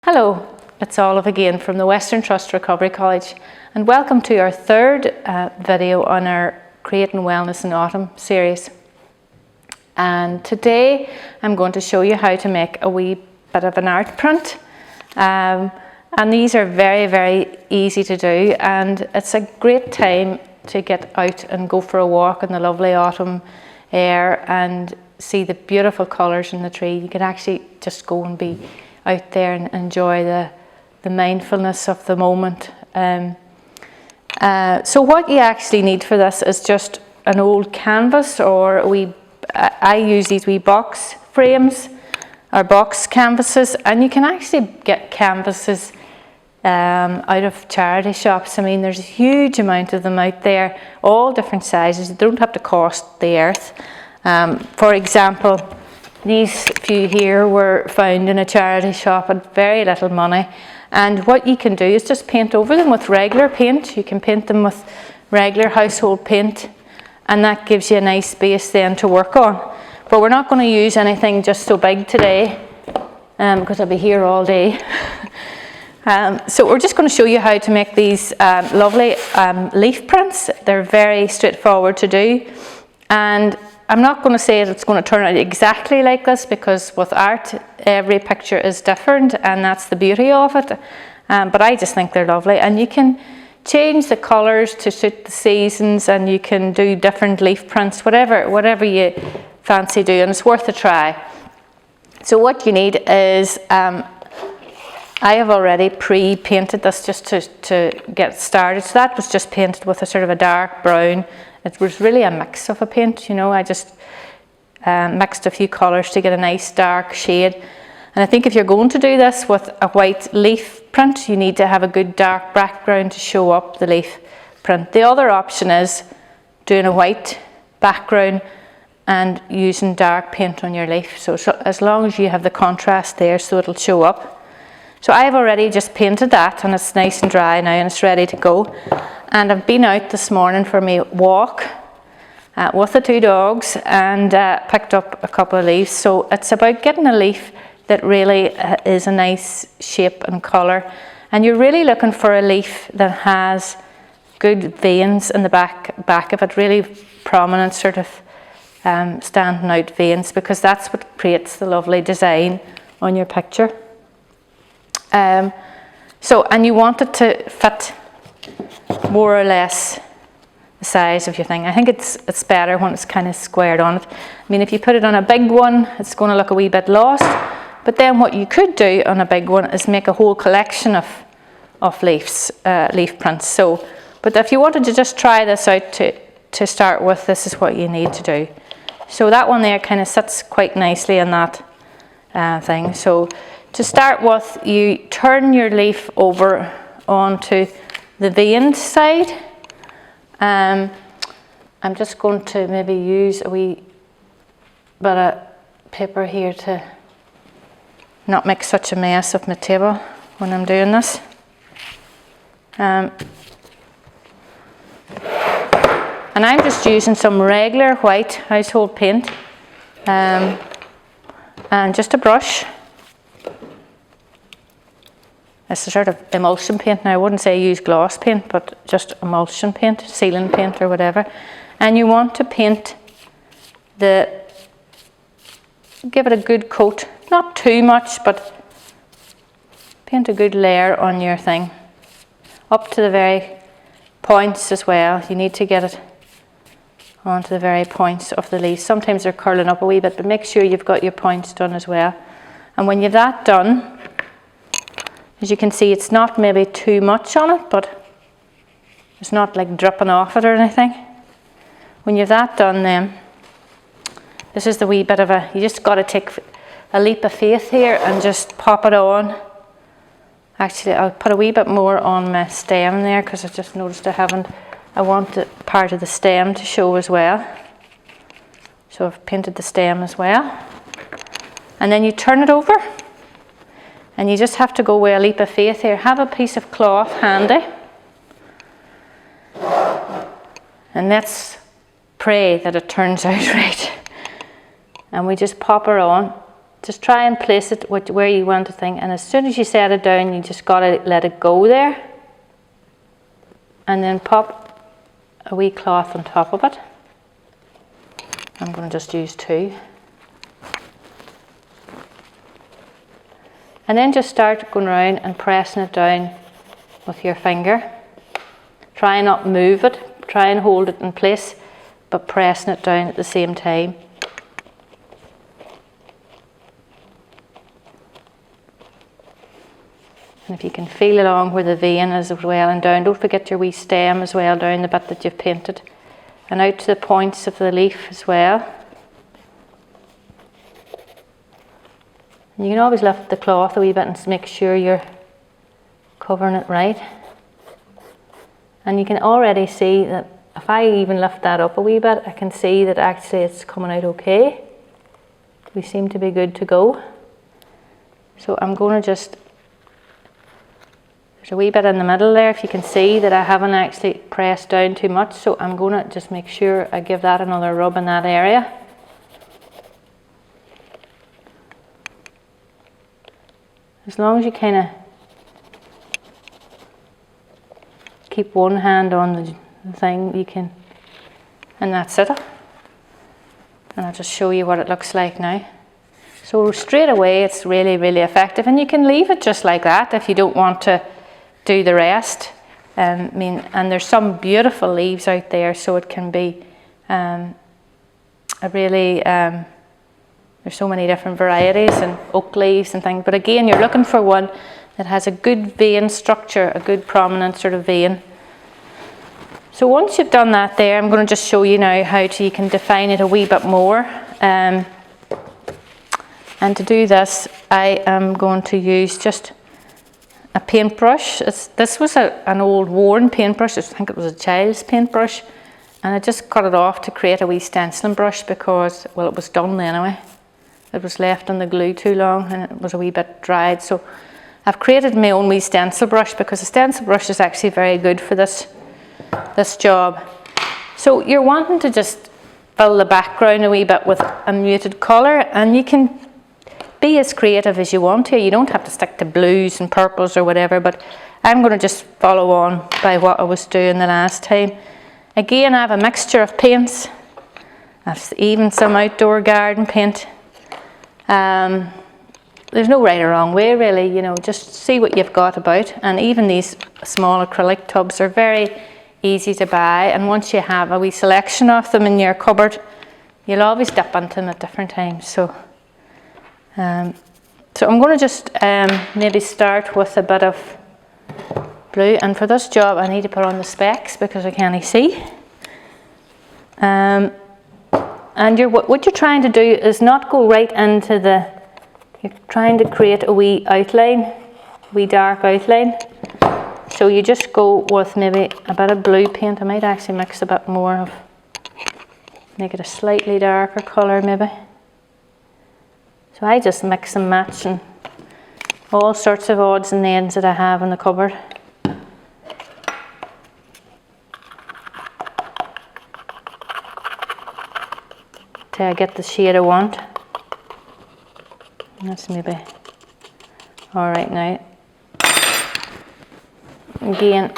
Hello, it's Olive again from the Western Trust Recovery College, and welcome to our third video on our Creating Wellness in Autumn series. And today I'm going to show you how to make a wee bit of an art print. And these are very easy to do, and it's a great time to get out and go for a walk in the lovely autumn air and see the beautiful colours in the tree. You can actually just go and be out there and enjoy the mindfulness of the moment. So what you actually need for this is just an old canvas, or I use these wee box frames or box canvases, and you can actually get canvases out of charity shops. I mean, there's a huge amount of them out there, all different sizes. They don't have to cost the earth. For example, these few here were found in a charity shop at very little money, and what you can do is just paint over them with regular paint. You can paint them with regular household paint, and that gives you a nice base then to work on. But we're not going to use anything just so big today, because I'll be here all day. So we're just going to show you how to make these lovely leaf prints. They're very straightforward to do, and I'm not going to say that it's going to turn out exactly like this, because with art every picture is different, and that's the beauty of it. But I just think they're lovely, and you can change the colours to suit the seasons, and you can do different leaf prints, whatever you fancy doing. It's worth a try. So what you need is, I have already pre-painted this just to get started. So that was just painted with a sort of a dark brown. It was really a mix of a paint, you know. I just mixed a few colours to get a nice dark shade. And I think if you're going to do this with a white leaf print, you need to have a good dark background to show up the leaf print. The other option is doing a white background and using dark paint on your leaf. So as long as you have the contrast there, so it'll show up. So I've already just painted that, and it's nice and dry now, and it's ready to go. And I've been out this morning for my walk with the two dogs, and picked up a couple of leaves. So it's about getting a leaf that really is a nice shape and colour. And you're really looking for a leaf that has good veins in the back of it, really prominent sort of standing out veins, because that's what creates the lovely design on your picture. And you want it to fit more or less the size of your thing. I think it's better when it's kind of squared on it. I mean, if you put it on a big one, it's going to look a wee bit lost. But then what you could do on a big one is make a whole collection of leaf prints. So, but if you wanted to just try this out to start with, this is what you need to do. So that one there kind of sits quite nicely in that thing. So to start with, you turn your leaf over onto the veined side. I'm just going to maybe use a wee bit of paper here to not make such a mess of my table when I'm doing this. And I'm just using some regular white household paint, and just a brush. It's a sort of emulsion paint. Now, I wouldn't say use gloss paint, but just emulsion paint, sealing paint or whatever. And you want to paint give it a good coat. Not too much, but paint a good layer on your thing. Up to the very points as well. You need to get it onto the very points of the leaves. Sometimes they're curling up a wee bit, but make sure you've got your points done as well. And when you've that done, as you can see, it's not maybe too much on it, but it's not like dripping off it or anything. When you've that done, then this is the wee bit of you just got to take a leap of faith here and just pop it on. Actually, I'll put a wee bit more on my stem there, because I just noticed I want the part of the stem to show as well. So I've painted the stem as well. And then you turn it over. And you just have to go with a leap of faith here. Have a piece of cloth handy. And let's pray that it turns out right. And we just pop her on just try and place it where you want the thing, and as soon as you set it down, you just gotta let it go there, and then pop a wee cloth on top of it. I'm going to just use 2. And then just start going around and pressing it down with your finger. Try and not move it, try and hold it in place, but pressing it down at the same time. And if you can feel along where the vein is as well and down, don't forget your wee stem as well down the bit that you've painted. And out to the points of the leaf as well. And you can always lift the cloth a wee bit and make sure you're covering it right. And you can already see that if I even lift that up a wee bit, I can see that actually it's coming out okay. We seem to be good to go. So I'm going to just, there's a wee bit in the middle there, if you can see that I haven't actually pressed down too much, so I'm going to just make sure I give that another rub in that area. As long as you kind of keep one hand on the thing, you can, and that's it. And I'll just show you what it looks like now. So straight away it's really, really effective, and you can leave it just like that if you don't want to do the rest. And there's some beautiful leaves out there, so it can be a really, there's so many different varieties and oak leaves and things, but again you're looking for one that has a good vein structure, a good prominent sort of vein. So once you've done that there, I'm going to just show you now how you can define it a wee bit more. And to do this, I am going to use just a paintbrush. This was an old worn paintbrush. I think it was a child's paintbrush, and I just cut it off to create a wee stenciling brush because, well, it was done anyway. It was left on the glue too long and it was a wee bit dried. So I've created my own wee stencil brush because a stencil brush is actually very good for this job. So you're wanting to just fill the background a wee bit with a muted colour, and you can be as creative as you want here. You don't have to stick to blues and purples or whatever, but I'm going to just follow on by what I was doing the last time. Again, I have a mixture of paints. I've even some outdoor garden paint. There's no right or wrong way really, you know, just see what you've got about. And even these small acrylic tubs are very easy to buy, and once you have a wee selection of them in your cupboard, you'll always dip into them at different times. So I'm going to just maybe start with a bit of blue, and for this job I need to put on the specs because I can't see. And what you're trying to do is not go right into you're trying to create a wee outline, wee dark outline. So you just go with maybe a bit of blue paint. I might actually mix a bit more of, make it a slightly darker colour maybe. So I just mix and match and all sorts of odds and ends that I have in the cupboard. Till I get the shade I want. That's maybe alright now. Again,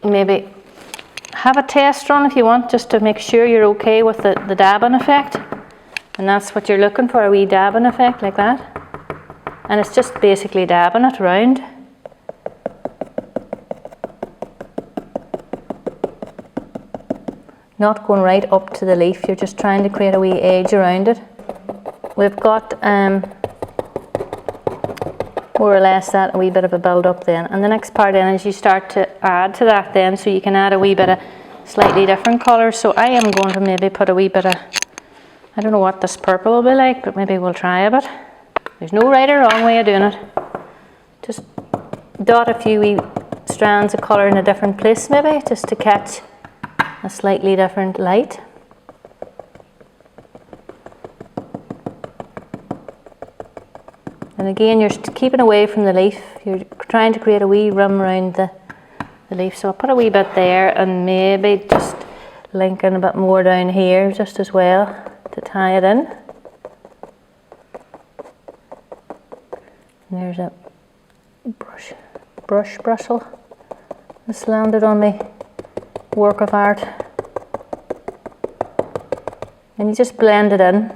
maybe have a test run if you want, just to make sure you're okay with the dabbing effect. And that's what you're looking for, a wee dabbing effect like that. And it's just basically dabbing it round. Not going right up to the leaf, you're just trying to create a wee edge around it. We've got more or less that, a wee bit of a build up then. And the next part then is you start to add to that then, so you can add a wee bit of slightly different colours. So I am going to maybe put a wee bit of, I don't know what this purple will be like, but maybe we'll try a bit. There's no right or wrong way of doing it. Just dot a few wee strands of colour in a different place maybe, just to catch a slightly different light. And again, you're keeping away from the leaf. You're trying to create a wee rim around the leaf. So I'll put a wee bit there and maybe just linking a bit more down here just as well to tie it in. there's a brush brussel that's landed on my work of art. And you just blend it in.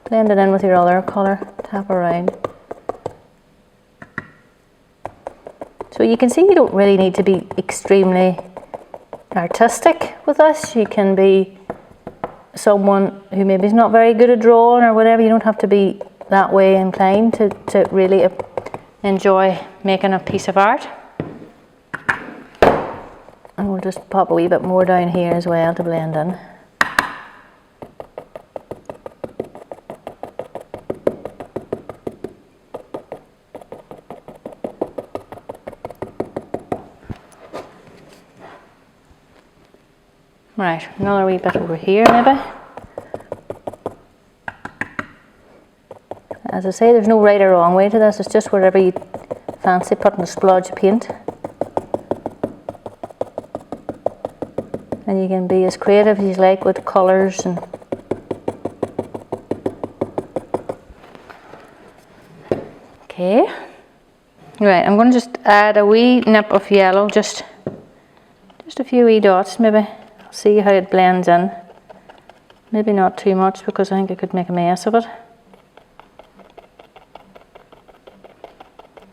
Blend it in with your other colour. Tap around. So you can see you don't really need to be extremely artistic with this. You can be someone who maybe is not very good at drawing or whatever. You don't have to be that way inclined to really enjoy making a piece of art. And we'll just pop a wee bit more down here as well to blend in. Right, another wee bit over here maybe. As I say, there's no right or wrong way to this, it's just wherever you fancy putting a splodge of paint. And you can be as creative as you like with colours and okay. Right, I'm going to just add a wee nip of yellow, just a few wee dots maybe. See how it blends in. Maybe not too much because I think I could make a mess of it.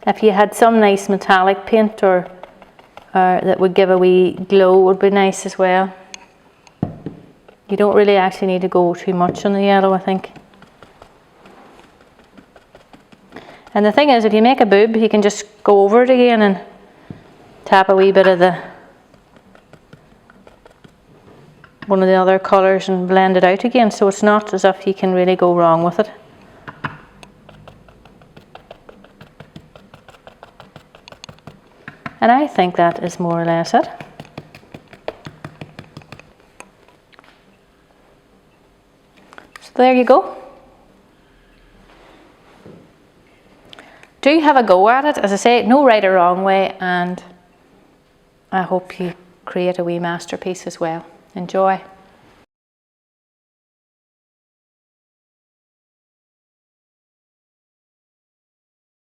If you had some nice metallic paint or that would give a wee glow, would be nice as well. You don't really actually need to go too much on the yellow, I think. And the thing is, if you make a boob, you can just go over it again and tap a wee bit of one of the other colours and blend it out again, so it's not as if you can really go wrong with it. And I think that is more or less it. So there you go. Do have a go at it. As I say, no right or wrong way, and I hope you create a wee masterpiece as well. Enjoy.